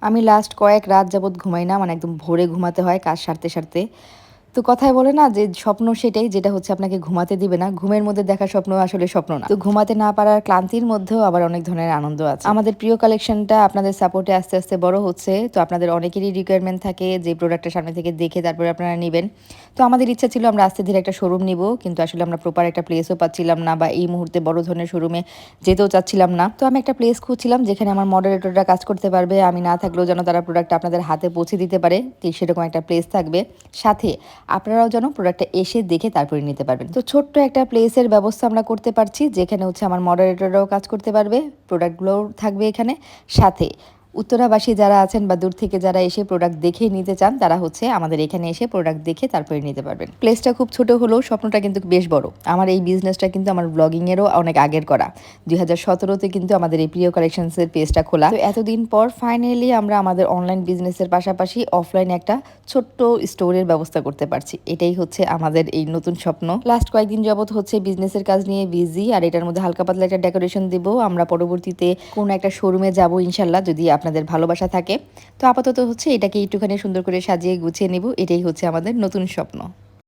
আমি লাস্ট কয়েক রাত যাবৎ ঘুমাই না। মানে একদম ভোরে ঘুমাতে হয় কাজ সারতে। তো কথায় বলে না যে স্বপ্ন সেটাই যেটা হচ্ছে আপনাকে ঘুমাতে দিবে না। ঘুমের মধ্যে দেখা স্বপ্ন আসলে স্বপ্ন না। তো ঘুমাতে না পারার ক্লান্তির মধ্যেও আবার অনেক ধরনের আনন্দ আছে। আমাদের প্রিয় কালেকশনটা আপনাদের সাপোর্টে আস্তে বড় হচ্ছে। তো আপনাদের অনেকেরই রিকোয়ারমেন্ট থাকে যে প্রোডাক্টটা সামনে থেকে দেখে তারপরে আপনারা নিবেন। তো আমাদের ইচ্ছা ছিল আমরা আস্তে ধীরে একটা শোরুম নিব। কিন্তু আসলে আমরা প্রপার একটা প্লেসও পাচ্ছিলাম না বা এই মুহূর্তে বড় ধরনের শোরুমে যেতেও চাচ্ছিলাম না। তো আমি একটা প্লেস খুঁজছিলাম যেখানে আমার মডারেটররা কাজ করতে পারবে। আমি না থাকলেও যেন তারা প্রোডাক্টটা আপনাদের হাতে পৌঁছে দিতে পারে। ঠিক সেরকম একটা প্লেস থাকবে। সাথে আপনারাও যেন প্রোডাক্টটা এসে দেখে তারপরে নিতে পারবেন। তো ছোট্ট একটা প্লেসের ব্যবস্থা আমরা করতে পারছি যেখানে হচ্ছে আমার মডারেটররাও কাজ করতে পারবে, প্রোডাক্টগুলোও থাকবে এখানে। সাথে উত্তরাবাসী যারা আছেন বা দূর থেকে যারা এসে প্রোডাক্ট দেখে নিতে চান তারা হচ্ছে আমাদের এখানে এসে প্রোডাক্ট দেখে তারপরে নিতে পারবেন। প্লেসটা খুব ছোট হলেও স্বপ্নটা কিন্তু বেশ বড়। আমার এই বিজনেসটা কিন্তু আমার ব্লগিংয়েরও অনেক আগের করা। 2017-তে কিন্তু আমাদের এই প্রিয় কালেকশনসের পেজটা খোলা। তো এতদিন পর ফাইনালি আমরা আমাদের অনলাইন বিজনেসের পাশাপাশি অফলাইনে একটা ছোট্ট স্টোরের ব্যবস্থা করতে পারছি। এটাই হচ্ছে আমাদের এই নতুন স্বপ্ন। লাস্ট কয়েকদিন যাবত হচ্ছে বিজনেসের কাজ নিয়ে বিজি, আর এটার মধ্যে হালকা পাতলা একটা ডেকোরেশন দিব। আমরা পরবর্তীতে কোনো একটা শোরুমে যাব ইনশাল্লাহ, যদি আপনাদের ভালোবাসা থাকে। তো আপাতত হচ্ছে এটাকে একটুখানি সুন্দর করে সাজিয়ে গুছিয়ে নিব। এটাই হচ্ছে আমাদের নতুন স্বপ্ন।